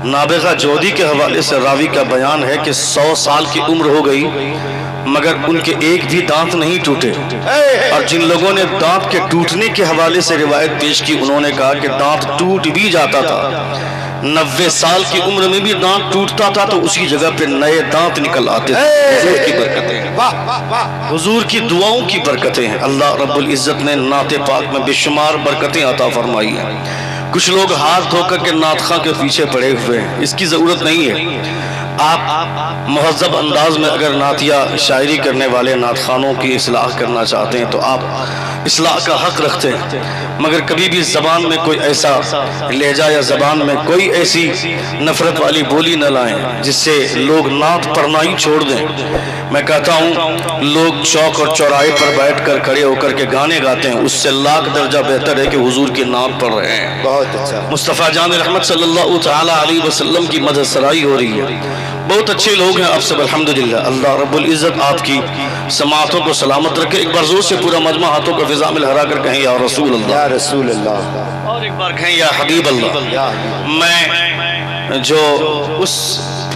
नाबिगा जोधी के हवाले से रावी का बयान है कि 100 साल की उम्र हो गई मगर उनके एक भी दांत नहीं टूटे। और जिन लोगों ने दांत के टूटने के हवाले से रिवायत पेश की उन्होंने कहा कि दांत टूट भी जाता था, 90 साल की उम्र में भी दांत टूटता था तो उसी जगह पे नए दांत निकल आते थे। हुजूर की बरकतें, हुजूर की दुआओं की बरकतें हैं। अल्लाह रब्बुल इज्जत ने नाते पाक में बेशुमार बरकतें अता फरमाई हैं। कुछ लोग हाथ धोकर के नातखा के पीछे पड़े हुए हैं, इसकी जरूरत नहीं है। आप महज़ब अंदाज में अगर नातिया शायरी करने वाले नातखानों की इस्लाह करना चाहते हैं तो आप इस्लाह का हक रखते हैं, मगर कभी भी ज़बान में कोई ऐसा लहजा या ज़बान में कोई ऐसी नफरत वाली बोली न लाएं जिससे लोग नात पढ़ना ही छोड़ दें। मैं कहता हूँ लोग चौक और चौराहे पर बैठ कर खड़े होकर के गाने गाते हैं, उससे लाख दर्जा बेहतर है कि हुजूर की नात पढ़ रहे हैं। बहुत अच्छा। मुस्तफ़ा जान रहमत सल्लल्लाहु तआला अलैहि वसल्लम की मदद सराई हो रही है। बहुत अच्छे लोग हैं आप सब, अल्हम्दुलिल्लाह। अल्लाह रब्बुल इज़्ज़त आपकी समातों को सलामत रखे। एक बार जोर से पूरा मजमा हाथों को फिजा में लहरा कर कहें या रसूल अल्लाह, या रसूल अल्लाह, और एक बार कहें या हबीब अल्लाह। मैं जो उस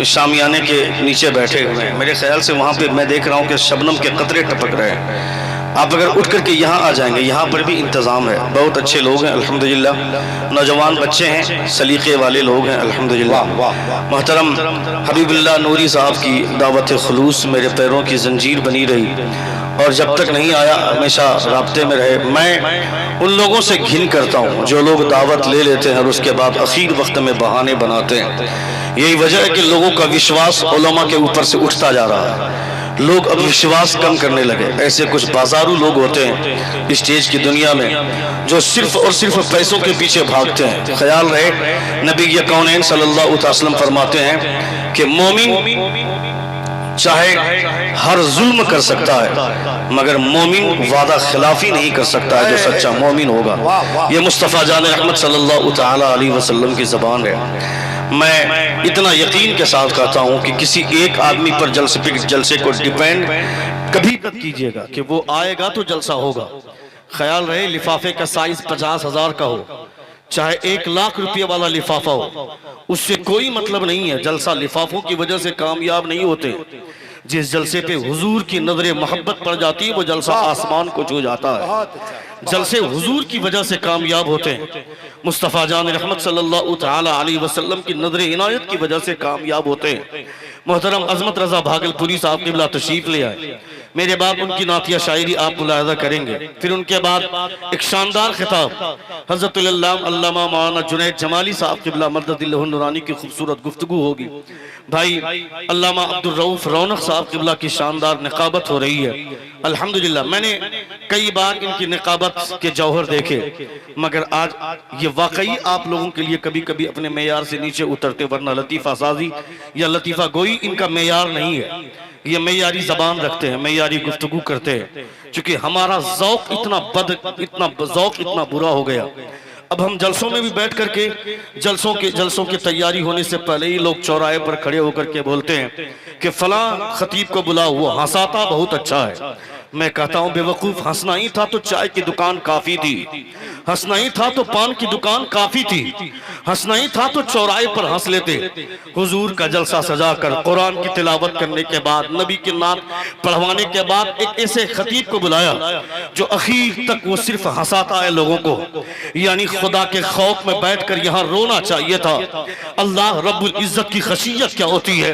शामियाने के नीचे बैठे हुए हैं, मेरे ख्याल से वहाँ पे मैं देख रहा हूँ कि शबनम के कतरे टपक रहे हैं। आप अगर उठ करके यहाँ आ जाएंगे, यहाँ पर भी इंतज़ाम है। बहुत अच्छे लोग हैं अल्हम्दुलिल्लाह, नौजवान बच्चे हैं, सलीक़े वाले लोग हैं अल्हम्दुलिल्लाह। मोहतरम हबीबुल्लाह नूरी साहब की दावत खुलूस मेरे पैरों की जंजीर बनी रही और जब तक नहीं आया हमेशा राब्ते में रहे। मैं उन लोगों से घिन करता हूँ जो लोग दावत ले लेते हैं और उसके बाद आखिर वक्त में बहाने बनाते हैं। यही वजह है कि लोगों का विश्वास उलमा के ऊपर से उठता जा रहा है। लोग अब विश्वास कम करने लगे। ऐसे कुछ बाजारू लोग होते हैं स्टेज की दुनिया में जो सिर्फ और सिर्फ पैसों के पीछे भागते हैं। ख्याल रहे नबी कौनैन सल्लल्लाहु अलैहि वसल्लम फरमाते हैं कि मोमिन चाहे हर जुल्म कर सकता है मगर मोमिन वादा खिलाफी नहीं कर सकता है जो सच्चा मोमिन होगा। ये मुस्तफ़ा जान रहमत सल्लल्लाहु तआला अलैहि वसल्लम की ज़बान है। मैं इतना यकीन के साथ कहता हूँ कि किसी एक आदमी पर जलसे को डिपेंड कभी मत कीजिएगा कि वो आएगा तो जलसा होगा। ख्याल रहे लिफाफे का साइज 50,000 का हो चाहे 1 लाख रुपये वाला लिफाफा हो, उससे कोई मतलब नहीं है। जलसा लिफाफों की वजह से कामयाब नहीं होते। जिस जलसे पे हुजूर की नजर मोहब्बत पड़ जाती है वो जलसा आसमान को छू जाता है। जलसे हुजूर की वजह से कामयाब होते हैं। मुस्तफ़ा जान रहमत सल्लल्लाहु तआला अलैहि वसल्लम की नजर इनायत की वजह से कामयाब होते हैं। मोहतरम अजमत रजा भागलपुरी साहब क़िबला तशरीफ ले आए। मेरे बाद उनकी नातिया शायरी आप मुलाहिज़ा करेंगे। फिर उनके बाद एक शानदार खिताब हज़रतुल अल्लामा मौलाना जुनैद जमाली साहब क़िबला मददिल्लाहु नूरानी की खूबसूरत गुफ्तगू होगी। भाई अल्लामा अब्दुल रऊफ रौनक साहब क़िबला की शानदार निकाबत हो रही है अल्हम्दुलिल्लाह। मैंने कई बार इनकी निकाबत के जौहर देखे मगर आज ये वाकई आप लोगों के लिए कभी कभी अपने मेयार से नीचे उतरते, वरना लतीफ़ा साजी या लतीफ़ा गोई इनका मेयार नहीं है। ये मेयारी जबान रखते हैं, मेयारी गुफ्तगू करते हैं। चूंकि हमारा ज़ौक़ इतना बुरा हो गया, अब हम जलसों में भी बैठ करके जलसों की तैयारी होने से पहले ही लोग चौराहे पर खड़े होकर के बोलते हैं कि फला खतीब को बुला, हुआ हंसाता बहुत अच्छा है। मैं कहता हूं बेवकूफ, हंसना ही था तो चाय की दुकान काफी थी, हंसना ही था तो पान की दुकान काफी थी, हंसना ही था तो चौराहे पर हंस लेते। हुजूर का जलसा सजा कर कुरान की तिलावत करने के बाद, नबी की नात पढ़वाने के बाद एक ऐसे खतीब को बुलाया जो आखिर तक वो सिर्फ हंसाता है लोगों को। यानी खुदा के खौफ में बैठकर यहाँ रोना चाहिए था। अल्लाह रब्बुल इज्जत की खशियत क्या होती है,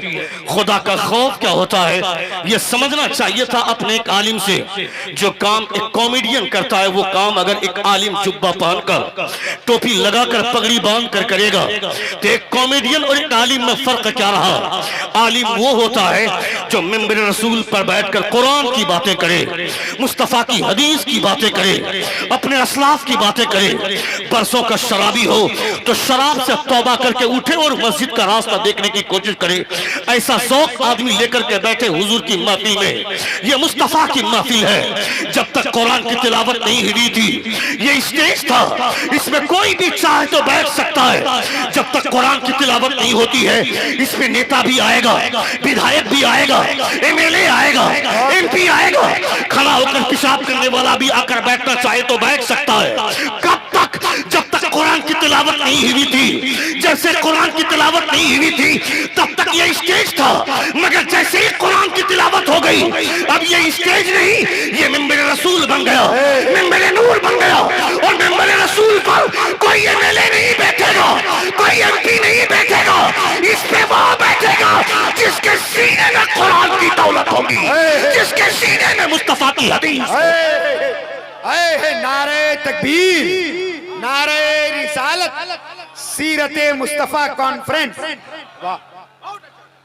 खुदा का खौफ क्या होता है, ये समझना चाहिए था अपने एक आलिम से। जो काम एक कॉमेडियन करता है वो काम अगर एक आलिम जुब्बा पहनकर टोपी लगाकर पगड़ी बांध कर करेगा तो एक कॉमेडियन और एक आलिम में फर्क क्या रहा। आलिम वो होता है जो मिंबर रसूल पर बैठकर कुरान की बातें करे, मुस्तफा की हदीस की बातें करे, अपने असलाफ की बातें करे। बरसों का शराबी हो तो शराब से तौबा करके उठे और मस्जिद का रास्ता देखने की कोशिश करे। ऐसा शौक आदमी लेकर के बैठे हुजूर की महफिल में। ये मुस्तफा की महफिल है। जब तक कुरान की तिलावत नहीं हुई थी ये स्टेज था, इसमें कोई भी चाहे तो बैठ सकता है। जब तक कुरान की तिलावत नहीं होती है इसमें नेता भी आएगा, विधायक भी आएगा, एमएलए आएगा, एमपी आएगा, खड़ा होकर पेशाब करने वाला भी आकर बैठना चाहे तो बैठ सकता है। कब तक? जब तक कुरान की तिलावत नहीं हुई थी, जब से कुरान की तिलावत नहीं हुई थी तब तक ये स्टेज था, मगर जैसे ही कुरान की तिलावत हो गई अब ये स्टेज नहीं, ये मिंबर रसूल बन गया, मिंबर नूर बन गया। और मिंबर रसूल पर कोई एमएलए नहीं बैठेगा, कोई एमपी नहीं बैठेगा, इस पे वो बैठेगा जिसके सीने में कुरान की दौलत होगी, जिसके सीने में मुस्तफा की हदीस। नारे तकबीर, नारे रिसालत, सीरते मुस्तफा कॉन्फ्रेंस।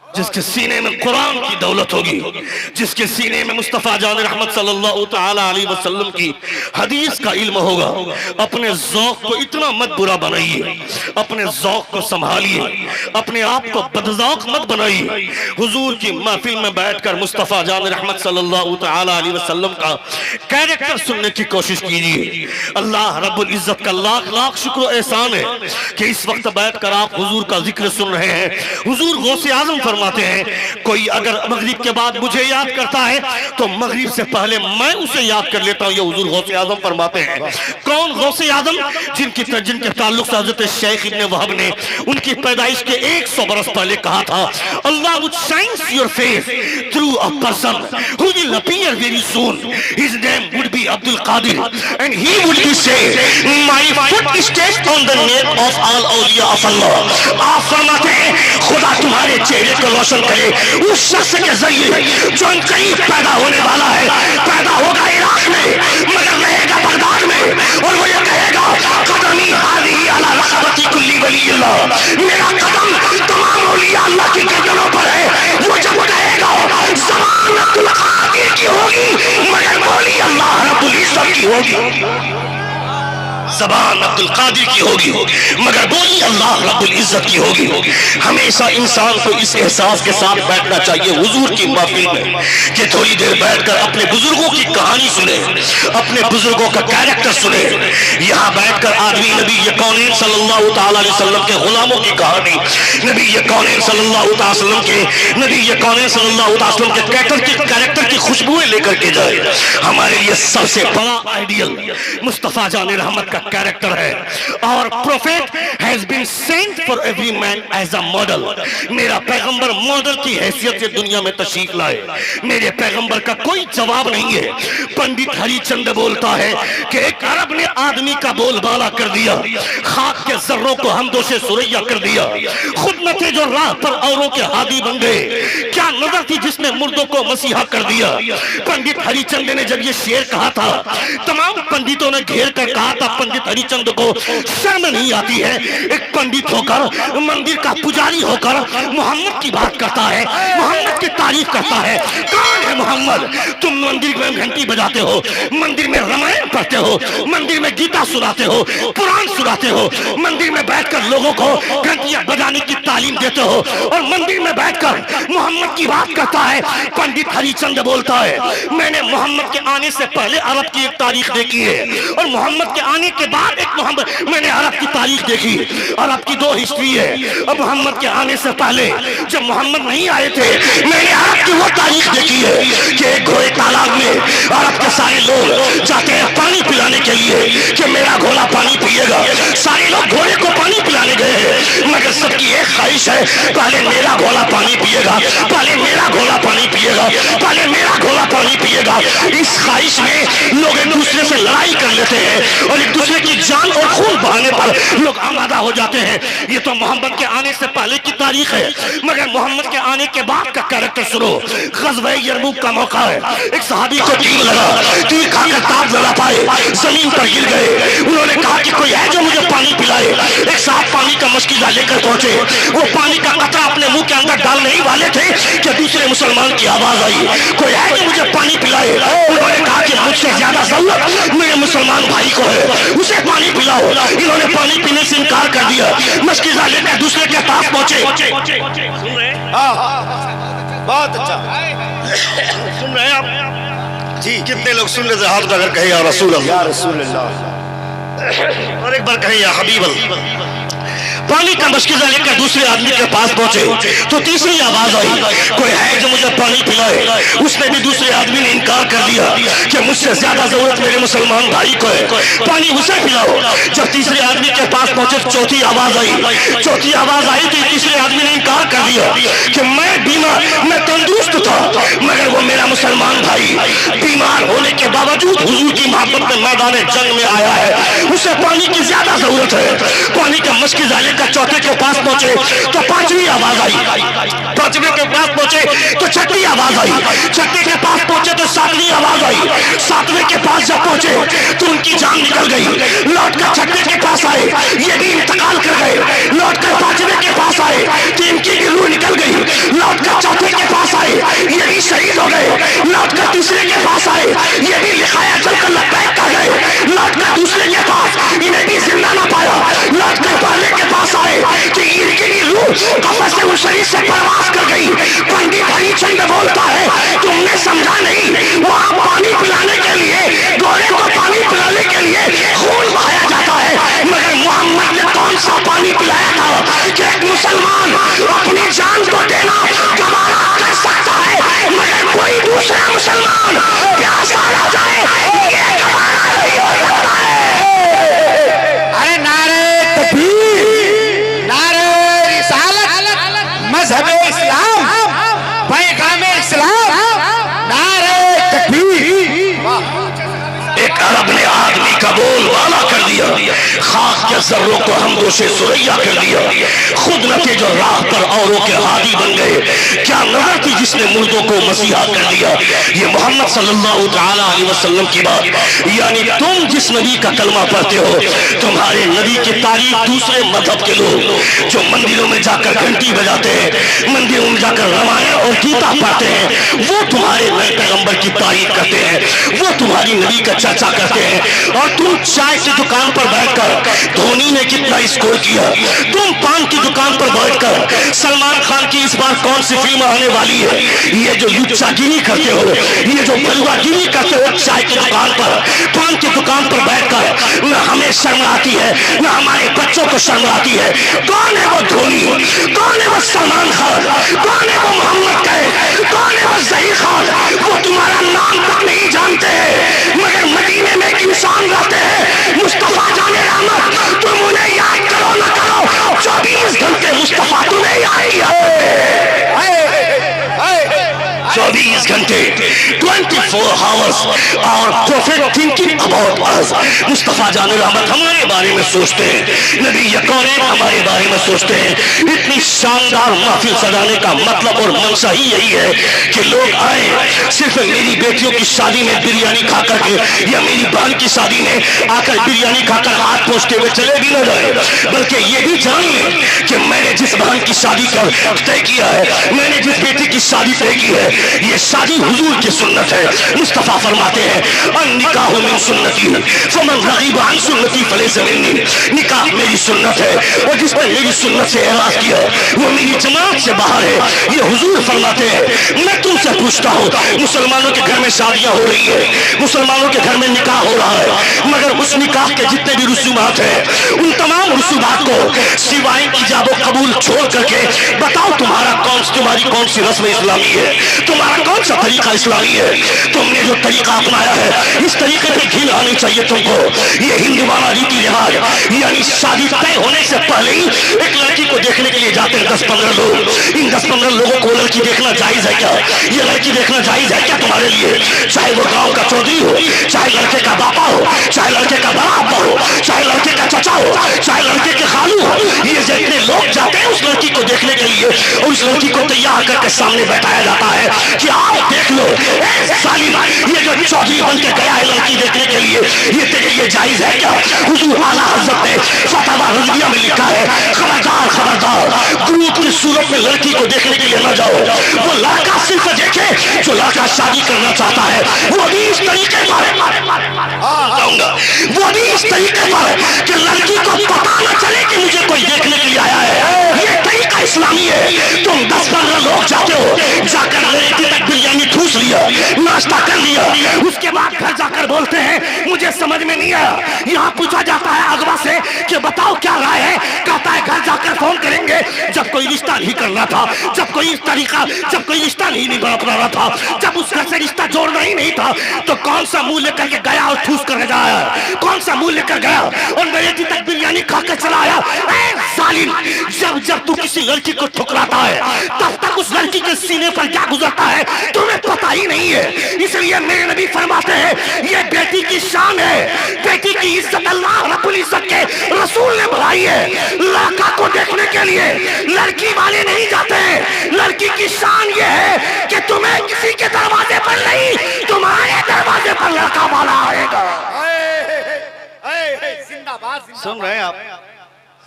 जिसके सीने में कुरान की दौलत होगी, जिसके सीने में मुस्तफ़ा जान रहमत सल्लल्लाहु तआला अलैहि वसल्लम की हदीस का इल्म होगा। अपने ज़ौक़ को इतना मत बुरा बनाइए, अपने ज़ौक़ को संभालिए, अपने आप को बदज़ौक़ मत बनाइए। हुजूर की महफिल में बैठकर मुस्तफ़ा जान रहमत सल्लल्लाहु तआला अलैहि वसल्लम का कैरेक्टर सुनने की कोशिश कीजिए। अल्लाह रब्बुल इज़्ज़त का लाख लाख शुक्र एहसान है कि इस वक्त बैठकर आप हुजूर का जिक्र सुन रहे हैं। हुजूर गौसे आज़म फरमाते हैं, कोई अगर मगरिब के बाद मुझे याद करता है तो मगरिब से पहले मैं उसे याद कर लेता हूं। ये हुजूर गौसे आज़म फरमाते हैं। कौन गौसे आज़म? जिनके ताल्लुक से हज़रत शेख इब्न वहब ने उनकी पैदाइश के 100 बरस पहले कहा था, अल्लाह would shine your face through a person who will appear very soon. His name would be Abdul Qadir and he would be say, my foot stays on the neck of all awliya of Allah. आप फरमाते हैं खुदा तुम्हारे चेहरे को रोशन करे उस शख्स के जरिए जो करीब पैदा होने वाला है। पैदा होगा इराक में मगर रहेगा बगदाद में, और वो ये कहेगा कदमी हादी अला रक़बती कुल्ली वलील्लाह, मेरा कदम तमाम औलिया अल्लाह की गर्दनों पर है। वो जब कहेगा ज़बान अब्दुल कादिर की होगी मगर बोली अल्लाह रब्बुल इज़्ज़त की होगी। ज़बान अब्दुल कादिर की होगी मगर बोली अल्लाह रब्बुल इज़्ज़त की होगी। हमेशा इंसान को इस एहसास के साथ बैठना चाहिए हुजूर की महफिल में कि थोड़ी देर बैठकर अपने बुजुर्गों की कहानी सुने, अपने बुजुर्गों का कैरेक्टर सुने। यहाँ बैठकर आदमी नबी कौनैन सल्लल्लाहु तआला अलैहि वसल्लम के गुलामों की कहानी, नबी कौनैन सल्लल्लाहु तआला अलैहि वसल्लम के कैरेक्टर की खुशबुएं लेकर के जाए। हमारे लिए सबसे बड़ा आइडियल मुस्तफा जान रहमत का कैरेक्टर है। और prophet has been sent for every man as a model. मेरा पैगंबर मॉडल की हैसियत से दुनिया में तशरीफ लाए। मेरे पैगंबर का कोई जवाब नहीं है। पंडित हरिचंद बोलता है कि एक अरब ने आदमी का बोलबाला कर दिया, खाक के जर्रों को हमदो से सुरैया कर दिया। खुद न थे जो राह पर औरों के हादी बन गए, क्या नजर थी जिसने मुर्दों को मसीहा कर दिया। पंडित हरिचंद ने जब ये शेर कहा था, तमाम पंडितों ने घेर कर कहा था पंडित हरिचंद को शर्म नहीं आती है, एक पंडित होकर मंदिर का पुजारी होकर मोहम्मद की बात करता है, मोहम्मद की तारीफ करता है। कौन है मोहम्मद? तुम मंदिर में घंटी बजाते हो, मंदिर में रामायण पढ़ते हो, मंदिर में गीता सुनाते हो, कुरान सुनाते हो, मंदिर में बैठकर लोगों को घंटियां बजाने की तालीम देते हो और मंदिर में बैठकर मोहम्मद की बात करता है। पंडित हरिचंद बोलता है, मैंने मोहम्मद के आने से पहले अरब की एक तारीख देखी है और मोहम्मद के आने के बाद एक मोहम्मद, मैंने अरब की तारीख देखी। अरब की दो हिस्ट्री है। अब मोहम्मद के आने से पहले जब मोहम्मद नहीं आए थे, मैंने अरब की वो तारीख देखी है कि एक घोड़े तालाब में अरब के सारे लोग जाते हैं पानी पिलाने के लिए कि मेरा घोड़ा पानी पिएगा। सारे लोग घोड़े को पानी पिलाने गए हैं मगर सबकी एक ख्वाहिश है, पहले मेरा घोड़ा पानी पिएगा, पहले मेरा घोड़ा पानी पिएगा, पहले मेरा घोड़ा पानी पिएगा। इस ख्वाहिश में लोग एक दूसरे से लड़ाई कर लेते हैं और एक दूसरे की जान और खून बहाने पर लोग आमादा हो जाते हैं। ये तो मोहम्मद के आने से पहले की तारीख है मगर मोहम्मद के आने के बाद का कैरेक्टर सुनो। ग़ज़वे यरमुक का मौका है, एक सहाबी को तीर लगा, तीर खाकर ताब लगा पाए, जमीन पर गिर गए। उन्होंने कहा कि कोई है जो मुझे पानी पिलाए। एक साहब पानी का मशकीज़ा लेकर पहुंचे, वो पानी का कतरा अपने मुंह के अंदर डालने ही वाले थे कि दूसरे मुसलमान की आवाज आई, कोई है जो मुझे पानी पिलाए। उन्होंने कहा कि मुझसे ज्यादा जरूरत मेरे मुसलमान भाई को है, उसे पानी पिलाओ। इन्होंने पानी पीने से इनकार कर दिया, मशकीज़ा लेकर दूसरे के पास पहुंचे। सुन रहे हैं? बहुत अच्छा सुन रहे हैं आप जी? कितने लोग सुन रहे? हाथ अगर कहे या रसूल अल्लाह, या रसूल अल्लाह, और एक बार कहे या हबीब अल्लाह। पानी का मशकिजा लेकर दूसरे आदमी के पास पहुंचे तो तीसरी आवाज आई, कोई है जो मुझे पानी पिलाए। उसने भी दूसरे आदमी ने इनकार कर दिया कि मुझसे ज्यादा जरूरत मेरे मुसलमान भाई को है, पानी उसे पिलाओ। जब तीसरे आदमी के पास पहुंचे चौथी आवाज आई तो तीसरे आदमी ने इनकार कर दिया कि मैं बीमार, मैं तंदुरुस्त था, मगर वो मेरा मुसलमान भाई बीमार होने के बावजूद हुजूर की मोहब्बत में मैदान जंग में आया है, उसे पानी की ज्यादा जरूरत है। पानी का मशकिजा लेकर चौथे के पास पहुंचे तो पांचवी आवाज आई, पांचवे के पास पहुंचे तो छठी आवाज आई, छठे के पास पहुंचे तो सातवीं आवाज आई, सातवें के पास जब पहुंचे तो उनकी जान निकल गई। लौटकर छठे के पास आए, ये भी इंतकाल कर गए। लौटकर पांचवे के पास आए तो इनकी भी रूह निकल गई। लौटकर चौथे के पास आए, ये भी शहीद हो गए। लौटकर तीसरे के पास आए, ये भी लिखाया चलकर लब्बैक कर गए। लौटकर दूसरे के पास, इन्हें भी जिंदा ना पाया। लौटकर पहले के पास आए कि इनकी भी रूह कब्र से उस शरीर से परवास कर गई। पंडित हरिचंद बोलता है, तुमने समझा नहीं, वहां पानी पिलाने के लिए, घोड़े को पानी पिलाने के लिए खून बहाया जाता है, मगर मोहम्मद ने कौन सा पानी पिलाया था कि एक मुसलमान अपनी जान को देना गवारा कर सकता है, मगर कोई दूसरा मुसलमान प्यासा रह जाए ये गवारा नहीं हो सकता है। अरे नारे तकबीर, नारे रिसालत, मजहब इस्लाम, पैगाम इस्लाम, नारे तकबीर। एक अरब ने आदमी का बोल वाला कर दिया, खाक के जर्रों को हम दोषे सुरैया कर दिया, खुद नते जो राह पर औरों के हादी बन गए। क्या नजर थी जिसने मुर्दों को मसीहा कर दिया। ये मोहम्मद सल्लल्लाहु तआला अलैहि वसल्लम की बात, यानी तुम जिस नबी का कलमा पढ़ते हो, तुम्हारे नबी की तारीफ दूसरे मजहब के लोग जो मंदिरों में जाकर घंटी बजाते हैं, मंदिरों में जाकर रामायण और गीता पढ़ते हैं, वो तुम्हारे नए पैगंबर की तारीफ करते हैं, वो तुम्हारी नबी का चर्चा करते हैं। और तुम चाय की दुकान पर बैठकर धोनी ने कितना स्कोर किया, तुम पान की दुकान पर बैठकर सलमान खान की इस बार कौन सी फिल्म आने वाली है, ये जो लुच्चागिरी करते हो, ये जो बलुआगिरी करते हो चाय की दुकान पर, पान की दुकान पर बैठकर, न हमें शर्म आती है न हमारे बच्चों को शर्म आती है। कौन है वो धोनी, कौन है वो सलमान खान, कौन है वो मोहम्मद कैफ, कौन है वो ज़हीर खान, वो तुम्हारा नाम तक नहीं जानते, मगर मदीने में एक इंसान रहते हैं मुस्तफा जाने रहमत, तुम उन्हें याद करो न करो, 24 घंटे मुस्तफा तुम्हें याद किया, 24 घंटे 24 आवर्स और prophet thinking about us. Mustafa जाने रहमत हमारे बारे में सोचते हैं, नबी यकौन हमारे बारे में सोचते हैं। इतनी शानदार महफिल सजाने का मतलब और मंशा ही यही है कि लोग आए, सिर्फ मेरी बेटियों की शादी में बिरयानी खा करके या मेरी बहन की शादी में आकर बिरयानी खाकर हाथ पहुंचते हुए चले भी न जाए, बल्कि ये भी जानिए कि मैंने जिस बहन की शादी का तय किया है, मैंने जिस बेटी की शादी तय की है, ये शादी हुजूर की सुन्नत है। मुस्तफा फरमाते हैं, निकाह मिन सुन्नती फमन रगीब अन सुन्नती फलैसा मिन्नी, निकाह मेरी सुन्नत है और जिसने मेरी सुन्नत से एराज किया वो मेरी जमात से बाहर है। ये हुजूर फरमाते हैं। मैं तुमसे पूछता हूँ, मुसलमानों के घर में शादियां हो रही है, मुसलमानों के घर में निकाह हो रहा है, मगर उस निकाह के जितने भी रसूमात हैं उन तमाम रसूमात को सिवाय इजाबो कबूल छोड़ करके बताओ तुम्हारी कौन सी रस्म इस्लामी है, तुम्हारा कौन सा तरीका इस्लामी है। तुमने जो तरीका अपनाया है इस तरीके पे घिन आनी चाहिए तुमको। ये हिंदुवाना रीति रिवाज, यानी शादी तय होने से पहले ही एक लड़की को देखने के लिए जाते हैं 10-15 लोग। इन 10-15 लोगों को लड़की देखना जायज है क्या? ये लड़की देखना जायज है क्या तुम्हारे लिए? चाहे वो गांव का चौधरी हो, चाहे लड़के का बापा हो, चाहे लड़के का बड़ा अब्बा हो, चाहे लड़के का चचा हो, चाहे लड़के के खालू हो, ये जितने लोग जाते हैं उस लड़की को देखने के लिए और उस लड़की को तैयार करके सामने बैठाया जाता है कि आओ देख लो सालिम, ये जो चौधरी बन के गया है लड़की देखने के लिए, ये तेरे लिए जायज है क्या? हुजूर आला हज़रत ने फतवा रज़विया में लिखा है, खबरदार खबरदार ग्रुप की सूरत में लड़की को देखने के लिए न जाओ। वो लड़का सिर्फ देखे जो लड़का शादी करना चाहता है, वो भी इस तरीके पर जाऊंगा, वो भी इस तरीके पर कि लड़की को पता न चले कि मुझे कोई देखने के लिए आया है। ये तरीका इस्लामी है। तुम 10-15 लोग जाते हो, जाकर लड़की तक बिरयानी ठूस लिया, नाश्ता कर लिया, उसके बाद घर जाकर बोलते हैं मुझे समझ में नहीं आया। यहाँ पूछा जाता है अगवा से कि बताओ क्या राय है, कहता है घर जाकर फोन करेंगे जब कोई रिश्ता नहीं करना था, जब कोई रिश्ता नहीं निभाना था, जब उस घर से रिश्ता जोड़ना ही नहीं था, तो कौन सा मुंह लेकर के गया और ठूस कर जाया? कौन सा मुंह लेकर गया और नरेटी तक बिरयानी खा के चला आया? जालिम, जब तू किसी लड़की को ठुकराता है तब तक उस लड़की के सीने पर क्या गुजरता है तुम्हें पता ही नहीं है। इसलिए मेरे नबी फरमाते हैं ये बेटी की शान है, बेटी की इज्जत अल्लाह रब्बुल इज्जत के रसूल ने बढ़ाई है। लड़का को देखने के लिए लड़की वाले नहीं जाते हैं, लड़की की शान ये है कि तुम्हें किसी के दरवाजे पर नहीं, तुम्हारे दरवाजे पर लड़का वाला आएगा। सुन रहे हैं आप?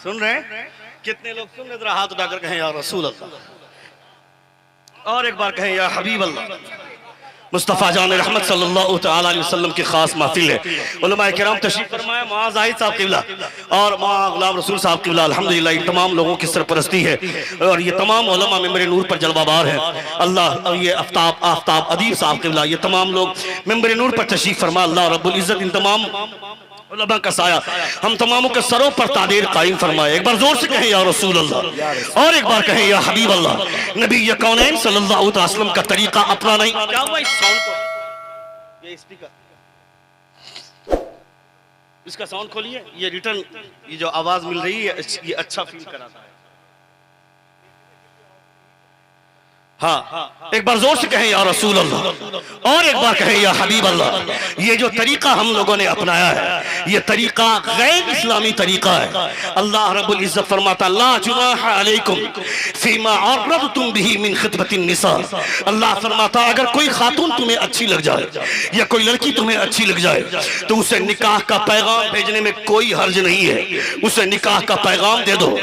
सुन रहे हैं? कितने लोग सुन रहे? जरा हाथ उठाकर कहें या रसूल अल्लाह, और एक बार कहें या हबीब अल्लाह। मुस्तफ़ा जान रहमत सल्लल्लाहु तआला अलैहि वसल्लम की खास महफिल है। उलमाए किराम तशरीफ फरमाया, मौलाना जाहिद साहब किबला और मौलाना गुलाम रसूल साहब किबला, अल्हम्दुलिल्लाह इन तमाम लोगों की सरपरस्ती है और ये तमाम उलमा मेरे नूर पर जलवाबार है। अल्लाह, ये आफ्ताब अदीब साहब किबला, ये तमाम लोग मेरे नूर पर तशरीफ फरमा। अल्लाह रब्बुल इज्जत इन तमाम उलमा का साया हम तमामों के सरों पर तादीर कायम फरमाए। एक बार जोर से कहें या रसूल अल्लाह, और एक बार कहें या हबीब अल्लाह। नबी ये कौनैन सल्लल्लाहु अलैहि वसल्लम का तरीका अपना नहीं। क्या हुआ इस साउंड को? ये स्पीकर, इसका साउंड खोलिए। ये रिटर्न, ये जो आवाज मिल रही है ये अच्छा फील कराता है। हाँ, एक बार जोर से कहें या रसूल अल्लाह, और एक बार कहें या हबीब अल्लाह। ये जो तरीका हम लोगों ने अपनाया है ये तरीका गैर इस्लामी तरीका है। अल्लाह रब्बुल इज्जत फरमाता ला जुनाह अलैकुम फीमा अरदतुम बिही मिन खितबतिन निसा। अल्लाह फरमाता अगर कोई खातून तुम्हें अच्छी लग जाए या कोई लड़की तुम्हें अच्छी लग जाए तो उसे निकाह का पैगाम भेजने में कोई हर्ज नहीं है। उसे निकाह का पैगाम दे दो।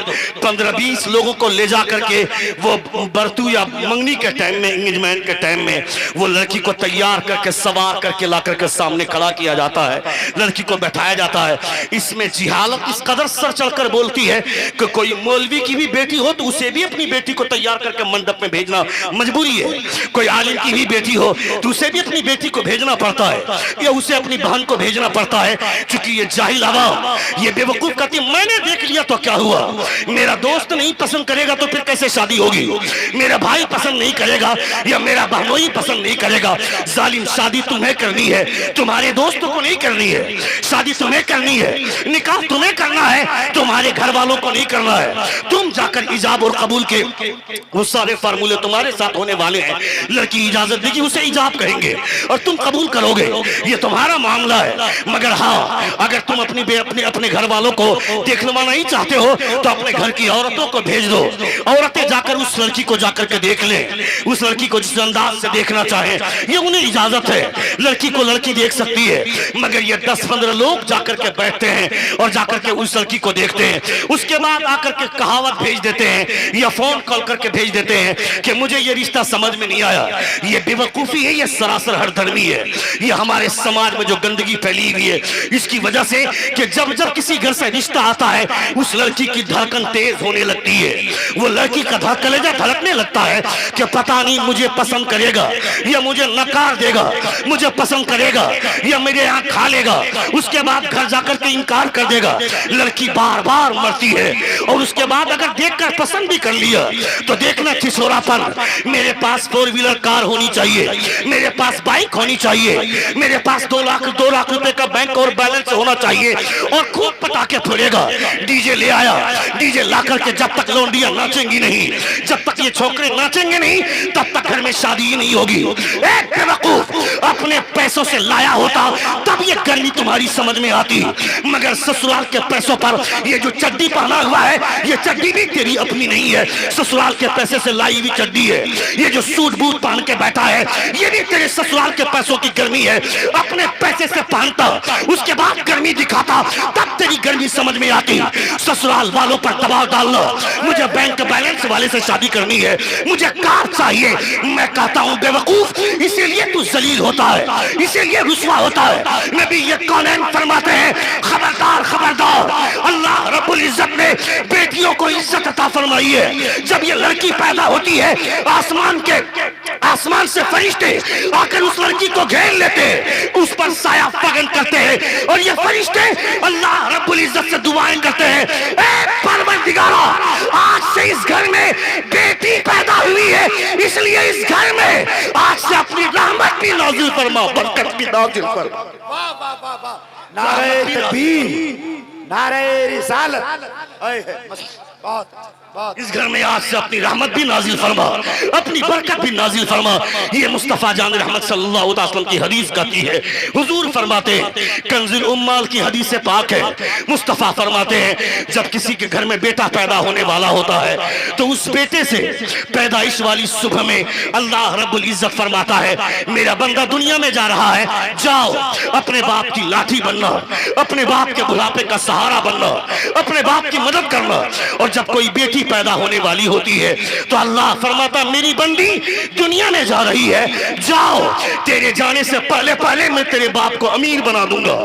15-20 लोगों को ले जा करके वो बरतू या के टाइम में, एंगेजमेंट के टाइम में वो लड़की को तैयार करके सवार करके ला करके सामने खड़ा किया जाता है, लड़की को बैठाया जाता है। इसमें जिहालत इस कदर सर चढ़कर बोलती है कि कोई मौलवी की भी बेटी हो तो उसे भी अपनी बेटी को तैयार करके मंडप में भेजना मजबूरी है। कोई आलिम की भी बेटी हो तो उसे भी अपनी बेटी को भेजना पड़ता है या उसे अपनी बहन को भेजना पड़ता है। क्योंकि ये जाहिल आवाम, ये बेवकूफ कहती मैंने देख लिया तो क्या हुआ, मेरा दोस्त नहीं पसंद करेगा तो फिर कैसे शादी होगी, मेरा भाई पसंद नहीं करेगा या मेरा बहनोई पसंद नहीं करेगा। जालिम, शादी तुम्हें करनी है, तुम्हारे दोस्तों को नहीं करनी है। शादी तुम्हें करनी है, निकाह तुम्हें करना है, तुम्हारे घर वालों को नहीं करना है। तुम जाकर इजाब और कबूल के वो सारे फार्मूले तुम्हारे साथ होने वाले हैं। लड़की इजाजत देगी उसे इजाब कहेंगे और तुम कबूल करोगे, ये तुम्हारा मामला है। मगर हाँ, अगर तुम अपने घर वालों को देखना नहीं चाहते हो तो अपने घर की औरतों को भेज दो। औरतें जाकर उस लड़की को जाकर के देख ले, उस लड़की को जिस अंदाज से देखना चाहे ये उन्हें इजाजत है। लड़की को लड़की देख सकती है, मगर ये 10-15 लोग जाकर के बैठते हैं और जाकर के उस लड़की को देखते हैं। उसके बाद आकर के कहावत भेज देते हैं या फोन कॉल करके भेज देते हैं कि मुझे ये रिश्ता समझ में नहीं आया। ये बेवकूफी है, ये सरासर हरधर्मी है। ये हमारे समाज में जो गंदगी फैली हुई है इसकी वजह से कि जब जब किसी घर से रिश्ता आता है उस लड़की की धड़कन तेज होने लगती है। वो लड़की का कलेजा धड़कने लगता है कि पता नहीं मुझे पसंद करेगा या मुझे नकार देगा, मुझे पसंद करेगा या मेरे यहाँ खा लेगा, उसके बाद घर जाकर के इनकार कर देगा। लड़की बार बार मरती है और उसके बाद अगर देखकर पसंद भी कर लिया तो देखना छिछोरापन। मेरे पास 4 व्हीलर कार होनी चाहिए, मेरे पास बाइक होनी चाहिए, मेरे पास 2 लाख रुपए का बैंक और बैलेंस होना चाहिए और खूब पटाखे फोड़ेगा। डीजे ले आया, डीजे ला करके जब तक लौंडियां नाचेंगी नहीं, जब तक ये छोकरे नाचेंगे नहीं तब तक घर में शादी ही नहीं होगी। एक बेवकूफ अपने पैसों से लाया होता तब ये गर्मी तुम्हारी समझ में आती, मगर ससुराल के पैसों पर ये जो चड्डी पहना हुआ है ये चड्डी भी तेरी अपनी नहीं है, ससुराल के पैसे से लाई हुई चड्डी है। ये जो सूट बूट पहन के बैठा है ये भी तेरे ससुराल के पैसों की गर्मी है। अपने पैसे से पहनता उसके बाद गर्मी दिखाता तब तेरी गर्मी समझ में आती। ससुराल वालों पर दबाव डालना, मुझे बैंक बैलेंस वाले से शादी करनी है, मुझे कार चाहिए। मैं कहता हूं बेवकूफ, इसीलिए तू जलील होता है, इसीलिए रुसवा होता है। नबी ये कौनैन फरमाते हैं खबरदार खबरदार, अल्लाह रब्बुल इज्जत ने बेटियों को इज्जत अता फरमाई है। जब ये लड़की पैदा होती है आसमान से फरिश्ते आकर उस लड़की को घेर लेते हैं, उस पर साया फगन करते हैं और ये फरिश्ते अल्लाह रब्बुल इज्जत से दुआएं करते हैं, ऐ परवरदिगार परवरदिगारा, आज से इस घर में बेटी पैदा हुई है, इसलिए इस घर में आज से अपनी रहमत भी नाजिल फरमा, बरकत भी नाजिल फरमा। वाह वाह वाह वाह, नारे तकबीर, नारे रिसालत, बहुत बहुत। इस घर में आज से अपनी रहमत भी नाजिल फरमा, अपनी बरकत भी नाजिल फरमा। ये मुस्तफ़ा जान रहमत सल्लल्लाहु अलैहि वसल्लम की हदीस कहती है। हुजूर फरमाते हैं, कंजुल उम्माल की हदीस से पाक है, मुस्तफ़ा फरमाते हैं जब किसी के घर में बेटा पैदा होने वाला होता है तो उस बेटे से पैदाइश वाली सुबह में अल्लाह रब्बुल इज्जत फरमाता है, मेरा बंदा दुनिया में जा रहा है, जाओ अपने बाप की लाठी बनना, अपने बाप के बुढ़ापे का सहारा बनना, अपने बाप की मदद करना। और जब कोई बेटी पैदा होने वाली होती है तो अल्लाह फरमाता, मेरी बंदी दुनिया में जा रही है, जाओ तेरे जाने से पहले पहले मैं तेरे बाप को अमीर बना दूंगा,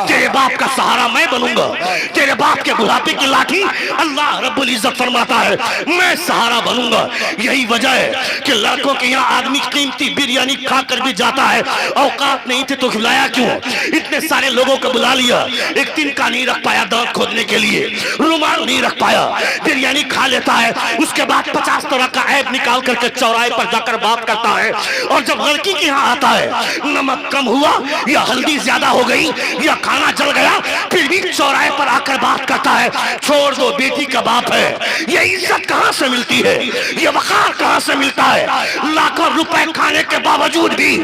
तेरे बाप का सहारा मैं बनूंगा, तेरे बाप के बुढ़ापे की लाठी अल्लाह रब्बुल इज्जत फरमाता है मैं सहारा बनूंगा। यही वजह है कि लड़कों के यहाँ आदमी कीमती बिरयानी खाकर भी जाता है, औकात नहीं थे तो खिलाया क्यों? इतने सारे लोगों को बुला लिया, एक तिनका नहीं रख पाया दांत खोदने के लिए, रुमाल नहीं रख पाया, बिरयानी खा लेता है, उसके बाद 50 तरह का ऐब निकाल करके चौराहे पर जाकर बात करता है। और जब लड़की के यहाँ आता है, नमक कम हुआ या हल्दी ज्यादा हो गई या खाना जल गया, फिर भी चौराहे पर आकर बात करता है, छोड़ दो बेटी का बाप है। ये इज्जत कहाँ से मिलती है? ये वकार कहाँ से मिलता है? लाखों रुपए खाने के बावजूद भी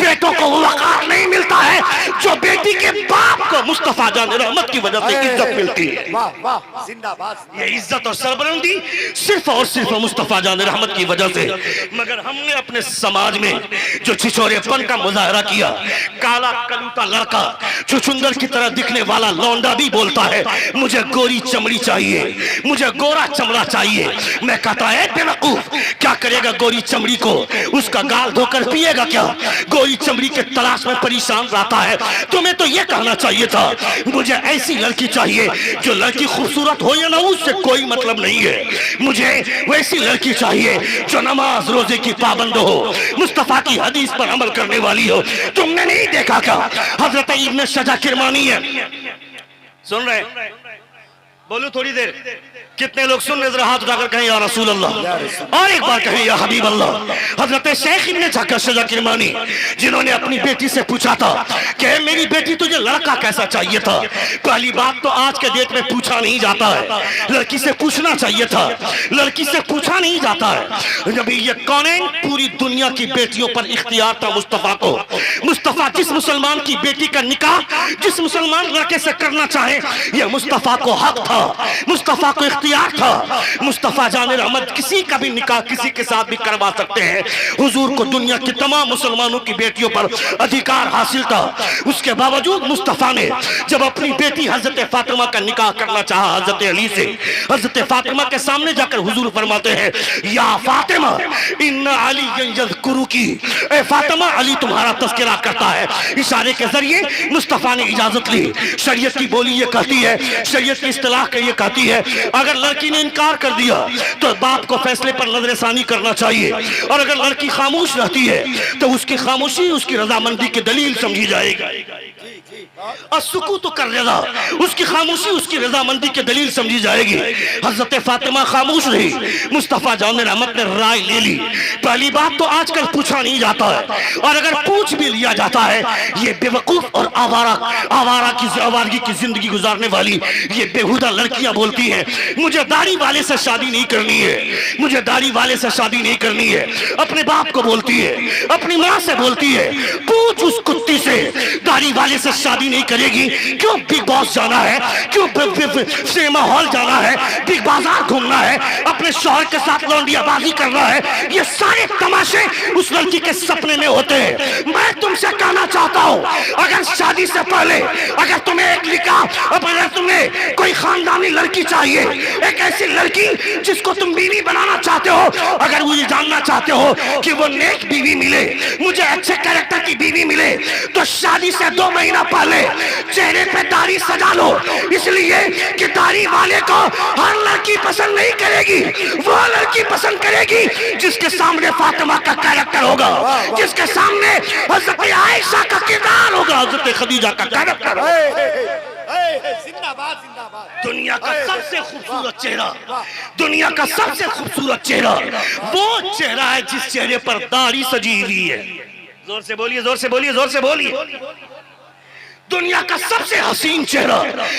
बेटों को वो वकार नहीं मिलता है जो बेटी के बाप को मुस्तफा जान रहमत की वजह से इज्जत मिलती है। वाह वाह, जिंदाबाद। ये इज्जत और सरबलंदी सिर्फ और सिर्फ मुस्तफा जान रहमत की वजह से। मगर हमने अपने समाज में जो छिछोरेपन का मुजाहरा किया, काला कलूटा लड़का चुचुंदर की तरह दिखने वाला लौंडा भी बोलता है मुझे गोरी चमड़ी चाहिए, मुझे गोरा चमड़ा चाहिए। मैं कहता है बेवकूफ, क्या करेगा गोरी चमड़ी को? उसका गाल धोकर पिएगा क्या? गोरी चमड़ी के तलाश में परेशान रहता है। तुम्हें तो ये कहना चाहिए था मुझे ऐसी लड़की चाहिए जो लड़की खूबसूरत हो या ना, उससे कोई मतलब नहीं है, मुझे वैसी लड़की चाहिए जो नमाज रोजे की पाबंद हो, मुस्तफा की हदीस पर अमल करने वाली हो। तुमने नहीं देखा क्या हजरत इब्न सजा किरमानी है, सुन रहे? बोलो थोड़ी देर, कितने लोग सुन रहे? जरा हाथ उठाकर कहें या रसूल अल्लाह, और एक बार कहें या हबीब अल्लाह। हजरत शेख इब्न सजा किरमानी जिन्होंने अपनी बेटी से पूछा था कि मेरी बेटी तुझे लड़का कैसा चाहिए था, पहली बात तो आज के डेट में पूछा नहीं जाता है, लड़की से पूछना चाहिए था, लड़की से पूछा नहीं जाता है। जब ये कौन पूरी दुनिया की बेटियों पर इख्तियार था मुस्तफा को। मुस्तफा जिस मुसलमान की बेटी का निकाह जिस मुसलमान लड़के से करना चाहे, यह मुस्तफा को हक था, मुस्तफा को इख्तियार था। मुस्तफा जाने रहमत किसी का भी निकाह किसी के साथ भी करवा सकते हैं। हुजूर को दुनिया की तमाम मुसलमानों की बेटियों पर अधिकार हासिल था। उसके बावजूद मुस्तफा ने जब अपनी बेटी हजरत फातिमा का निकाह करना चाहा हजरत अली से, हजरत फातिमा के सामने जाकर हुजूर फरमाते हैं या फातिमा इन्ना अली यज़कुरु की, ए फातिमा अली तुम्हारा तज़किरा करता है। इशारे के जरिए मुस्तफा ने इजाजत ली। शरीयत की बोली ये कहती है, शरीयत की इस्तिलाह के ये कहती है, अगर लड़की ने इनकार कर दिया तो बाप को फैसले पर नजरसानी करना चाहिए, और अगर लड़की खामोश रहती है तो उसकी खामोशी उसकी रजामंदी की दलील समझी जाएगी। और सुकूत कर रजा, उसकी खामोशी उसकी रजामंदी की दलील समझी जाएगी। हजरत फातिमा खामोश रही, मुस्तफा जान रहमत ने राय ले ली। पहली बात तो आजकल पूछा नहीं जाता है, और अगर पूछ भी लिया जाता है, ये बेवकूफ और आवारगी की जिंदगी गुजारने वाली ये बेहुदा लड़कियां बोलती हैं मुझे दाढ़ी वाले से शादी नहीं करनी है, मुझे दाढ़ी वाले से शादी नहीं करनी है। अपने बाप को बोलती है, अपनी माँ से बोलती है, पूछ उस कुत्ती से दाढ़ी वाले से शादी नहीं करेगी क्यों? बिग बॉस जाना है, क्यों सिनेमा हॉल जाना है, बिग बाजार घूमना है, अपने शौहर के साथ लौंडियाबाजी करना है, ये सारे तमाशे उस लड़की के सपने में होते हैं। मैं तुमसे कहना चाहता हूँ, अगर शादी से पहले अगर तुम्हें एक निकाह, अगर तुम्हें कोई खानदानी लड़की चाहिए, एक ऐसी लड़की जिसको तुम बीवी बनाना चाहते हो, अगर मुझे जानना चाहते हो कि वो नेक बीवी मिले, मुझे अच्छे कैरेक्टर की बीवी मिले, तो शादी से 2 महीना पहले चेहरे पे दाढ़ी सजा लो, इसलिए कि दाढ़ी वाले को हर लड़की पसंद नहीं करेगी। वो लड़की पसंद करेगी जिसके सामने फातिमा का कैरेक्टर होगा, जिसके सामने हजरत आयशा का किरदार होगा, हजरत खदीजा का कैरेक्टर। जिंदाबाद जिंदाबाद। दुनिया का सबसे खूबसूरत चेहरा, दुनिया का सबसे खूबसूरत चेहरा वो चेहरा है जिस चेहरे पर दाढ़ी सजी हुई है। जोर से बोलिए, जोर से बोलिए, जोर से बोलिए। दुनिया का सबसे हसीन चेहरा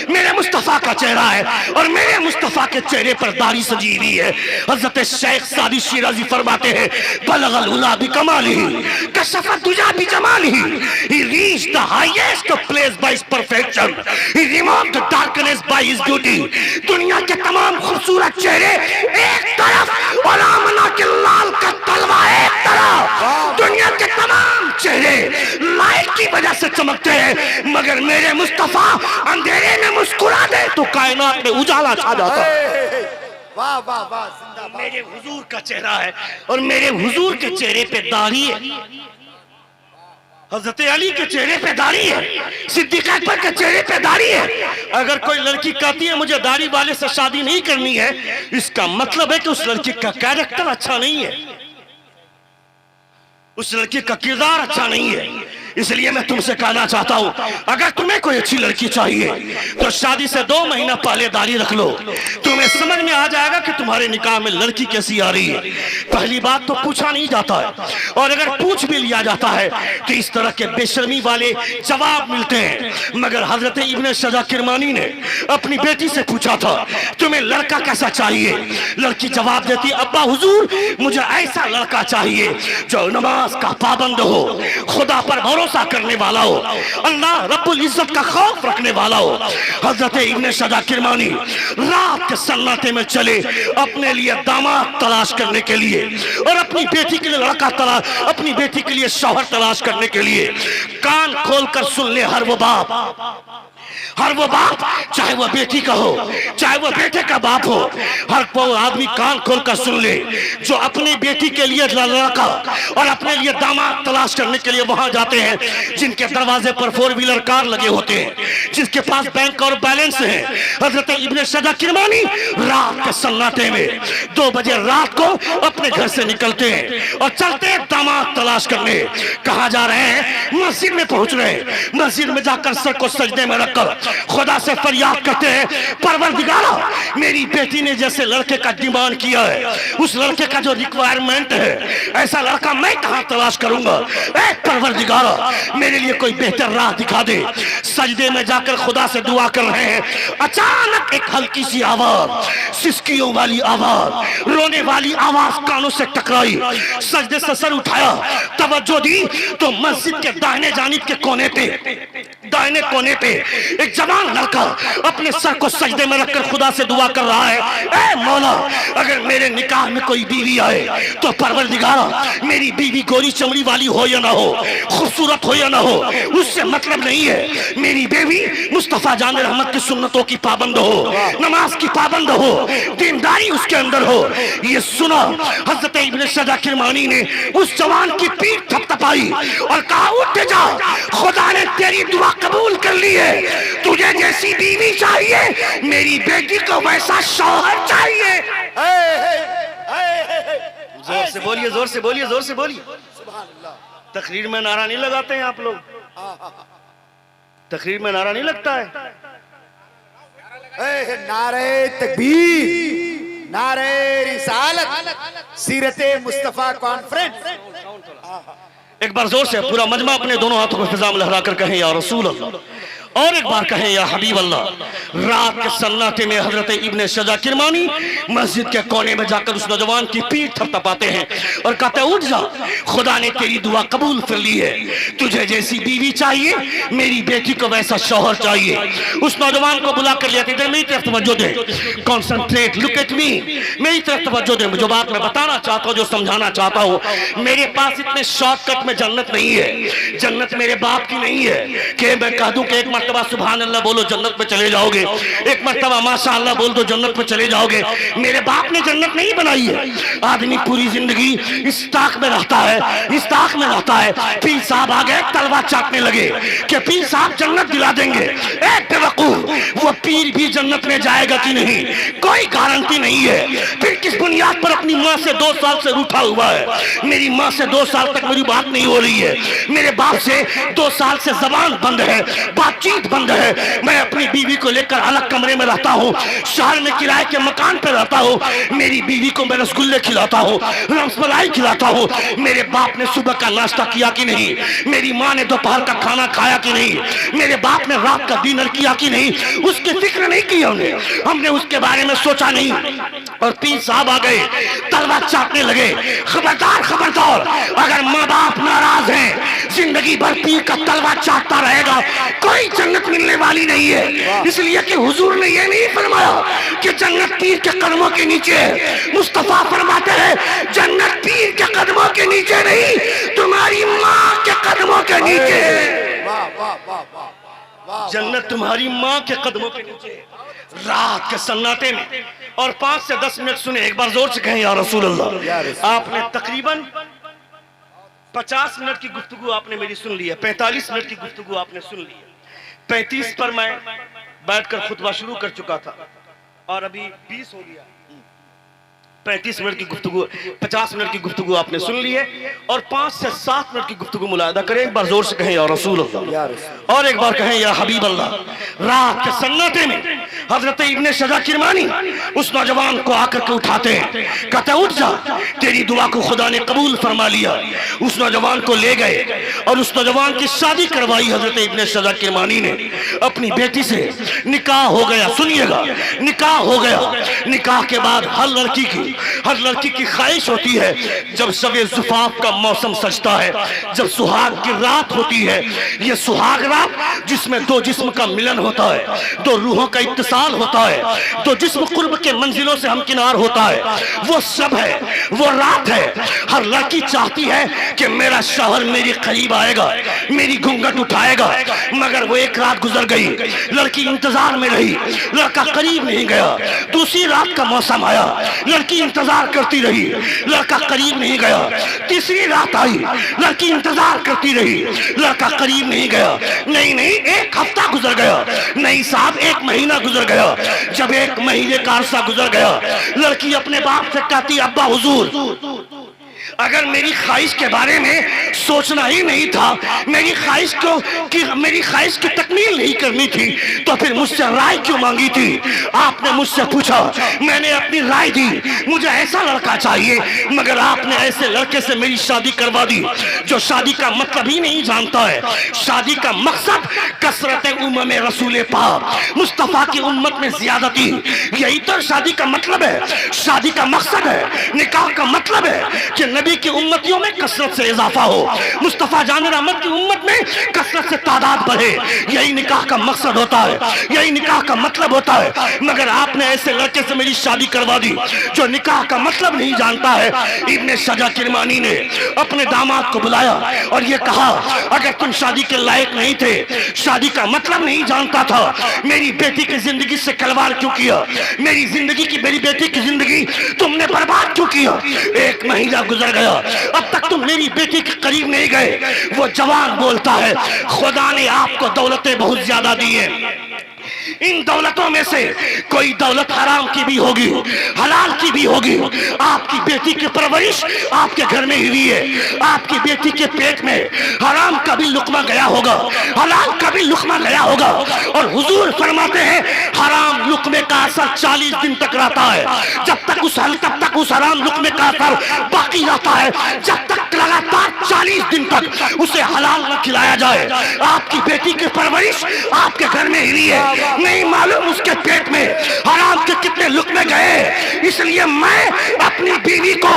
मेरे मुस्तफा का चेहरा है और मेरे मुस्तफा के चेहरे पर दाढ़ी सजी हुई है। हजरत शेख सादी शिराजी फरमाते हैं, बलगल उला बिकमालिही कशफत दुजा बिजमालिही, he reached the highest place by his perfection, he removed the darkness by his beauty। दुनिया के तमाम खूबसूरत चेहरे एक तरफ और आमना के लाल का तलवा एक तरफ। दुनिया के तमाम चेहरे लाइट की वजह से चमकते हैं, मगर मेरे मुस्तफा अंधेरे में मुस्कुरा दे तो कायनात में उजाला छा जाता है। वाह वाह वाह, जिंदाबाद। मेरे हुजूर का चेहरा है और मेरे हुजूर के चेहरे पे दाढ़ी है, हजरत अली के चेहरे पे दाढ़ी है, सिद्दीक अकबर के चेहरे पे दाढ़ी है। अगर कोई लड़की कहती है मुझे दाढ़ी वाले से शादी नहीं करनी है, इसका मतलब है कि उस लड़की का कैरेक्टर अच्छा नहीं है, उस लड़की का किरदार अच्छा नहीं है। इसलिए मैं तुमसे कहना चाहता हूं, अगर तुम्हें कोई अच्छी लड़की चाहिए तो शादी से 2 महीना पहले दाढ़ी रख लो, तुम्हें समझ में आ जाएगा कि तुम्हारे निकाह में लड़की कैसी आ रही है। पहली बात तो पूछा नहीं जाता है, और अगर पूछ भी लिया जाता है तो इस तरह के बेशर्मी वाले जवाब मिलते हैं। मगर हजरत इब्ने सजा किरमानी ने अपनी बेटी से पूछा था, तुम्हें लड़का कैसा चाहिए? लड़की जवाब देती, अब्बा हुजूर मुझे ऐसा लड़का चाहिए जो नमाज का पाबंद हो, खुदा पर भरोसा करने वाला हो, अल्लाह रब्बुल इज्जत का खौफ रखने वाला हो। हजरत इब्ने सजा किरमानी रात के सन्नाटे में चले अपने लिए दामाद तलाश करने के लिए और अपनी बेटी के लिए लड़का तलाश, अपनी बेटी के लिए शौहर तलाश करने के लिए। कान खोलकर सुन ले हर वो बाप, हर वो बाप, चाहे वो बेटी का हो चाहे वो बेटे का बाप हो, हर वो आदमी कान खोलकर सुन ले जो अपनी बेटी के लिए लड़का और अपने लिए दामाद तलाश करने के लिए वहां जाते हैं, जिनके दरवाजे पर 4 व्हीलर कार लगे होते हैं, जिसके पास बैंक और बैलेंस है। हजरत इब्ने सजा किरमानी रात के सन्नाटे में 2 बजे रात को अपने घर से निकलते हैं और चलते हैं दामाद तलाश करने। कहां जा रहे हैं? मस्जिद में पहुंच रहे हैं। मस्जिद में जाकर सर को सजदे में रखकर खुदा से फरियाद करते हैं, परवरदिगारा मेरी बेटी ने जैसे लड़के का डिमांड किया है, उस लड़के का जो रिक्वायरमेंट है, ऐसा लड़का मैं कहां तलाश करूंगा? परवरदिगारा मेरे लिए कोई बेहतर राह दिखा दे। सजदे में जाकर खुदा से दुआ कर रहे हैं, अचानक एक हल्की सी आवाज, सिसकियों वाली आवाज, रोने वाली आवाज कानों से टकराई। सजदे से सर उठाया, तवज्जो दी तो मस्जिद के दाहिने जानिब के कोने पे, दाहिने कोने पे एक जवान लड़का अपने सर को सजदे में रखकर खुदा से दुआ कर रहा है, ऐ मौला अगर मेरे निकाह में कोई बीवी आए तो परवरदिगारा मेरी बीवी गोरी चमड़ी वाली हो या ना हो, खूबसूरत हो या ना हो, उससे मतलब नहीं है। मेरी बीवी मुस्तफा जान रहमत की सुन्नतों की पाबंद हो, नमाज की पाबंद हो, दीनदारी उसके अंदर हो। ये सुना हजरत इब्ने सजा किरमानी ने उस जवान की पीठ थपथपाई और कहा, उठ जा, खुदा ने तेरी दुआ कबूल कर ली है, तुझे जैसी बीवी चाहिए, मेरी बेटी को वैसा शौहर चाहिए। जोर से बोलिए, जोर से बोलिए, जोर से बोलिए। तकरीर में नारा नहीं लगाते हैं आप लोग? तकरीर में नारा नहीं लगता है? नारे तकबीर, नारे रिसालत, सीरते मुस्तफा कॉन्फ्रेंस। एक बार जोर से पूरा मजमा अपने दोनों हाथों को फिजा में लहराकर कहें, या रसूल अल्लाह, और एक बार कहें, या हबीब अल्लाह। रात के सन्नाटे में हजरत इब्ने सजा किरमानी मस्जिद के कोने में जाकर उस नौजवान की पीठ थपथपाते हैं और कहते हैं, उठ जा, खुदा ने तेरी दुआ कबूल कर ली है, तुझे जैसी बीवी चाहिए, मेरी बेटी को वैसा शौहर चाहिए। उस नौजवान को बुला कर लिया, इधर मेरी तरफ तवज्जो दे, कॉन्सेंट्रेट, लुक एट मी, मेरी तरफ तवज्जो दे। जो बात मैं बताना चाहता हूँ, जो समझाना चाहता हूँ, मेरे पास इतने शॉर्टकट में जन्नत नहीं है। जन्नत मेरे बाप की नहीं है कि मैं कह दूं कि एक मर्तबा सुभान अल्लाह बोलो जन्नत में चले जाओगे, एक मर्तबा माशाअल्लाह बोल दो जन्नत में चले जाओगे। मेरे बाप ने जन्नत नहीं बनाई है। आदमी पूरी जिंदगी इस ताक में रहता है, इस ताक में रहता है। पीर साहब आ गए, तलवार चाटने लगे कि पीर साहब जन्नत दिला देंगे। एक बेवकूफ, वो पीर भी जन्नत में जाएगा कि नहीं, कोई गारंटी नहीं है। फिर किस बुनियाद पर अपनी माँ से 2 साल से रूठा हुआ है? मेरी माँ से 2 साल तक मेरी बात नहीं हो रही है, मेरे बाप से 2 साल से जबान बंद है, बातचीत नींद बंद है। मैं अपनी बीवी को लेकर अलग कमरे में रहता हूँ, शहर में किराए के मकान पर रहता हूँ। मेरी बीवी को मैं रसगुल्ले खिलाता हूँ, रसमलाई खिलाता हूँ। मेरे बाप ने सुबह का नाश्ता किया कि नहीं, मेरी माँ ने दोपहर का खाना खाया कि नहीं, मेरे बाप ने रात का डिनर किया कि नहीं, उसकी फिक्र नहीं की हमने उसके बारे में सोचा नहीं। और पीर साहब आ गए, तलवार चाटने लगे। खबरदार खबरदार, अगर माँ बाप नाराज हैं, जिंदगी भर पीर का तलवार चाटता रहेगा, कोई जन्नत मिलने वाली नहीं है। इसलिए कि हुजूर ने ये नहीं फरमाया कि जन्नत पीर के कदमों के नीचे है। मुस्तफा फरमाते हैं जन्नत पीर के कदमों के नीचे नहीं, तुम्हारी माँ के कदमों के नीचे है। वाह वाह वाह वाह वाह। जन्नत तुम्हारी माँ के कदमों के नीचे है। रात के सन्नाटे में और 5 से 10 मिनट सुने, एक बार जोर से कहें या रसूल अल्लाह। आपने तकरीबन 50 मिनट की गुफ्तगू आपने मेरी सुन ली है, 45 मिनट की गुफ्तगू आपने सुन ली है। 35 पर मैं बैठकर खुतबा शुरू कर चुका था और अभी 20 हो गया। 35 मिनट की गुफ्तगू, 50 मिनट की गुफ्तगू आपने सुन ली है और 5 से 7 मिनट की गुफ्तगू मुलाहिदा करें। एक बार जोर से कहें या रसूल अल्लाह, और एक बार कहें या हबीब अल्लाह। रात के सन्नाटे में हजरत इब्ने शजा किरमानी उस नौजवान को आकर के उठाते हैं, कहते उठ जा, तेरी दुआ को खुदा ने कबूल फरमा लिया। उस नौजवान को ले गए और उस नौजवान की शादी करवाई हजरत इब्ने शजा किरमानी ने अपनी बेटी से। निकाह हो गया, सुनिएगा, निकाह हो गया। निकाह के बाद हर लड़की की ख्वाहिश होती है जब शबे ज़ुफ़ाफ़ का मौसम सजता है, जब सुहाग की रात होती है, ये सुहाग रात जिसमें दो जिस्म का मिलन होता है, दो रूहों का इत्तिसाल होता है, दो जिस्म कुर्ब के मंजिलों से हमकिनार होता है, वो सब है, वो रात है। हर लड़की चाहती है कि मेरा शौहर मेरे करीब आएगा, मेरी घूंघट उठाएगा, मगर वो एक रात गुजर गई, लड़की इंतजार में रही, लड़का करीब नहीं गया। दूसरी रात का मौसम आया, लड़की इंतजार करती रही, लड़का करीब नहीं गया। तीसरी रात आई, लड़की इंतजार करती रही, लड़का करीब नहीं गया। नहीं, एक हफ्ता गुजर गया, नहीं साहब 1 महीना गुजर गया। जब 1 महीने का अरसा गुजर गया, लड़की अपने बाप से कहती अब्बा हुजूर, अगर मेरी ख्वाहिश के बारे में सोचना ही नहीं था, मेरी ख्वाहिश की तकमील नहीं करनी थी, तो फिर मुझसे राय क्यों मांगी थी? आपने मुझसे पूछा, मैंने अपनी राय दी, मुझे ऐसा लड़का चाहिए, मगर आपने ऐसे लड़के से मेरी शादी करवा दी जो शादी का मतलब ही नहीं जानता है। शादी का मकसद कसरत उम्मत में रसूल पाक मुस्तफा की उम्मत में ज़्यादती, यही तो शादी का मतलब है। शादी का मकसद है, निकाह का मतलब है कि नबी की उम्मतियों में कसरत से इजाफा हो, मुस्तफा जान रहमत की उम्मत में कसरत से तादाद बढ़े। यही निकाह का मकसद होता है, यही निकाह का मतलब होता है। मगर आपने ऐसे लड़के से मेरी शादी करवा दी जो निकाह का मतलब नहीं जानता है। इब्ने शजा किरमानी ने अपने दामाद को बुलाया और ये कहा, अगर तुम शादी के लायक नहीं थे, शादी का मतलब नहीं जानता था, मेरी बेटी की जिंदगी से खिलवाड़ क्यों किया? मेरी बेटी की जिंदगी तुमने बर्बाद क्यों किया? 1 महीना गुजर गया, अब तक तुम मेरी बेटी के करीब नहीं गए। वो जवान बोलता है, खुदा ने आपको दौलतें बहुत ज्यादा दी है, इन दौलतों में से कोई दौलत हराम की भी होगी, हलाल की भी होगी। आपकी बेटी की परवरिश आपके घर में हुई है, आपकी बेटी के पेट में हराम का भी लुकमा गया होगा, हलाल का भी लुकमा गया होगा। और हुजूर फरमाते हैं हराम लुकमे का असर 40 दिन तक रहता है, तब तक उस हराम लुकमे का असर बाकी रहता है, जब तक लगातार 40 दिन तक उसे हलाल न खिलाया जाए। आपकी बेटी की परवरिश आपके घर में हुई है, नहीं मालूम उसके पेट में हराम के कितने लुकमे गए, इसलिए मैं अपनी बीवी को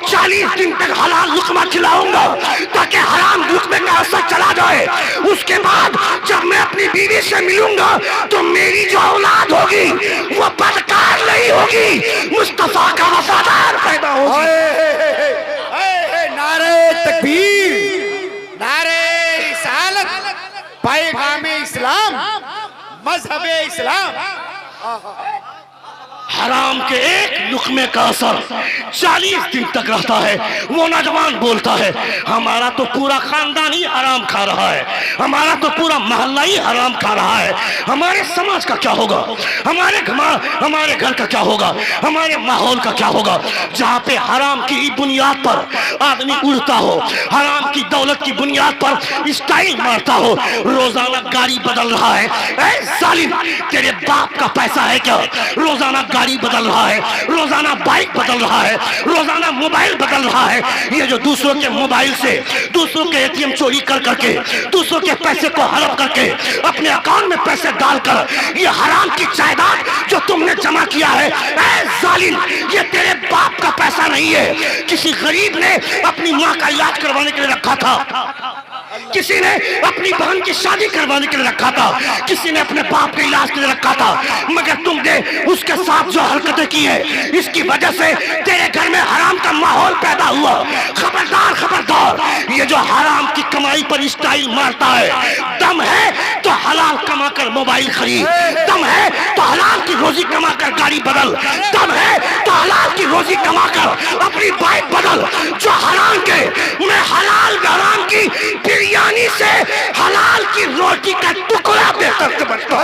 40 दिन तक हलाल लुकमा खिलाऊंगा ताकि हराम लुकमे का असर चला जाए। उसके बाद जब मैं अपनी बीवी से मिलूंगा तो मेरी जो औलाद होगी वो बदकार नहीं होगी, मुस्तफा का वफादार पैदा होगी। नारे तकबीर, नारे रिसालत, पैगामे इस्लाम, मजहबे इस्लाम। हराम के एक लुकमे का असर 40 दिन तक रहता है। वो नौजवान बोलता है, हमारा तो पूरा खानदान ही हराम खा रहा है, हमारा तो पूरा मोहल्ला ही हराम खा रहा है, हमारे समाज का क्या होगा, हमारे घर का क्या होगा, हमारे माहौल का क्या होगा, जहाँ पे हराम की बुनियाद पर आदमी उड़ता हो, हराम की दौलत की बुनियाद पर स्टाइल मारता हो, रोजाना गाड़ी बदल रहा है। ऐ जालिम, तेरे बाप का पैसा है क्या? रोजाना गाड़ी बदल रहा है, रोजाना बाइक बदल रहा है, रोजाना मोबाइल बदल रहा है। ये जो दूसरों के मोबाइल से दूसरों के एटीएम चोरी कर करके दूसरों के पैसे को हड़प करके अपने अकाउंट में पैसे डालकर ये हराम की जायदाद जो तुमने जमा किया है, ऐ जालिम, ये तेरे बाप का पैसा नहीं है। किसी गरीब ने अपनी माँ का इलाज करवाने के लिए रखा था, किसी ने अपनी बहन की शादी करवाने के लिए रखा था, किसी ने अपने बाप के इलाज के लिए रखा था, मगर तुमने उसके साथ जो हरकतें की है इसकी वजह से तेरे घर में हराम का माहौल पैदा हुआ। खबरदार खबरदार, ये जो हराम की कमाई पर स्टाइल मारता है, दम है तो हलाल कमाकर मोबाइल खरीद, दम है तो हलाल की रोजी कमाकर गाड़ी बदल, दम है तो हलाल की रोजी कमाकर अपनी बाइक बदल। जो हराम के, मैं हलाल हराम की बिरयानी से हलाल की रोटी का टुकड़ा बेहतर समझता हूं।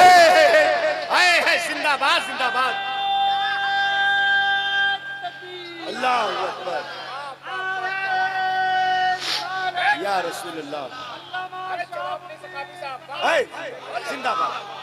जिंदाबाद जिंदाबाद, अल्लाह अकबर, या रसूलुल्लाह, जिंदाबाद।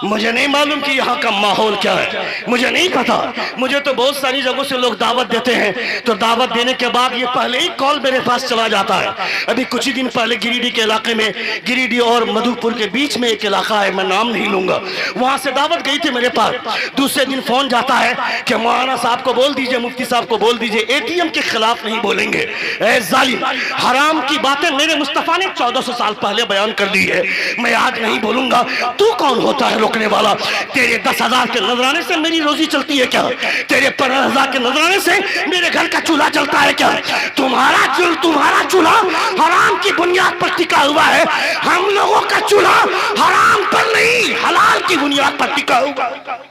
मुझे नहीं मालूम कि यहाँ का माहौल क्या है, मुझे नहीं पता। मुझे तो बहुत सारी जगहों से लोग दावत देते हैं, तो दावत देने के बाद ये पहले ही कॉल मेरे पास चला जाता है। अभी कुछ ही दिन पहले गिरिडीह के इलाके में, गिरिडीह और मधुपुर के बीच में एक इलाका है, मैं नाम नहीं लूंगा, वहां से दावत गई थी मेरे पास। दूसरे दिन फोन जाता है कि मौलाना साहब को बोल दीजिए, मुफ्ती साहब को बोल दीजिए, एटीएम के खिलाफ नहीं बोलेंगे। ऐ जालिम, हराम की बातें मेरे मुस्तफा ने 1400 साल पहले बयान कर दी है, मैं आज नहीं बोलूंगा। तू कौन होता है रोकने वाला? तेरे 10,000 के नजराने से मेरी रोजी चलती है क्या? तेरे 15,000 के नजराने से मेरे घर का चूल्हा चलता है क्या? तुम्हारा चूल्हा हराम की बुनियाद पर टिका हुआ है, हम लोगों का चूल्हा हराम पर नहीं, हलाल की बुनियाद पर टिका हुआ।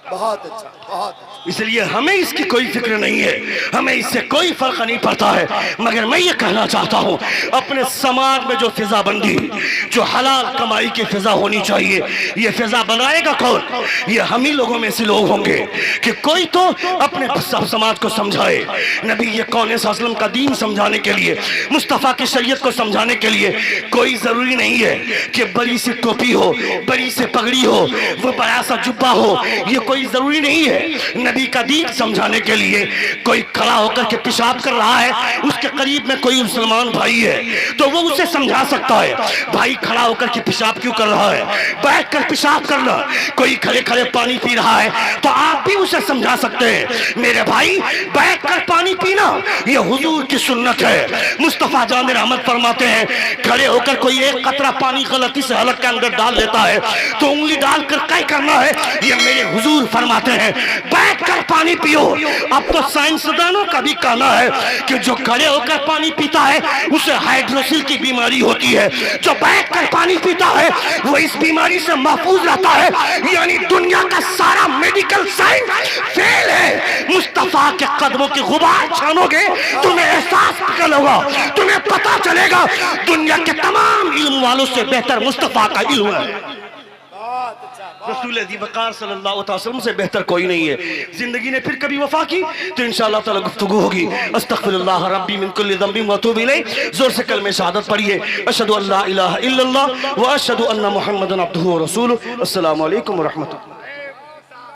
बहुत अच्छा, बहुत अच्छा। इसलिए हमें इसकी कोई फिक्र नहीं है, हमें इससे कोई फर्क नहीं पड़ता है। मगर मैं ये कहना चाहता हूँ, अपने समाज में जो फिजा बंदी, जो हलाल कमाई की फिजा होनी चाहिए, ये फिजा बनाएगा कौन? ये हम ही लोगों में से लोग होंगे कि कोई तो अपने सब समाज को समझाए। नबी ये कौन सल्लम का दीन समझाने के लिए, मुस्तफ़ा की शरीयत को समझाने के लिए कोई जरूरी नहीं है कि बड़ी सी टोपी हो, बड़ी से पगड़ी हो, वो बड़ा सा जुब्बा हो, ये कोई जरूरी नहीं है। नबी का दीन समझाने के लिए कोई खड़ा होकर के पेशाब कर रहा है, उसके करीब में कोई मुसलमान भाई है तो वो उसे समझा सकता है, भाई खड़ा होकर के पेशाब क्यों कर रहा है, बैठ कर पेशाब करना। कोई खड़े खड़े पानी पी रहा है तो आप भी उसे समझा सकते हैं, मेरे भाई बैठ कर पानी पीना ये हुजूर की सुन्नत है। मुस्तफा जान रहमत फरमाते हैं, खड़े होकर कोई एक कतरा पानी गलती से हलक के अंदर डाल लेता है तो उंगली डालकर क्या करना है, ये मेरे हुजूर फरमाते हैं, बैठ कर पानी पियो। अब तो साइंसदानों का भी कहना है कि जो खड़े होकर पानी पीता है उसे हाइड्रोसिल की बीमारी होती है, जो बैठ कर पानी पीता है वो इस बीमारी से महफूज रहता है। यानी दुनिया का सारा मेडिकल साइंस फेल है। मुस्तफा के कदमों की गुबार छानोगे, तुम्हें एहसास होगा, तुम्हें पता चलेगा दुनिया के तमाम इल्म वालों से बेहतर मुस्तफा का इल्म है। रसूल ज़ीबकार सल्लल्लाहु अलैहि वसल्लम से बेहतर कोई नहीं है। जिंदगी ने फिर कभी वफा की तो इंशाअल्लाह ताला गुफ्तगू होगी। अस्तगफिरुल्लाह रब्बी मिन कुल्लि ज़ंबिन व अतूबु इलैह। जोर से कलमे शहादत पढ़िए, अशहदु अल्ला इलाहा इल्लल्लाह व अशहदु अन्ना मुहम्मदन अब्दुहु व रसूलुहु। अस्सलामु अलैकुम व रहमतुल्लाह।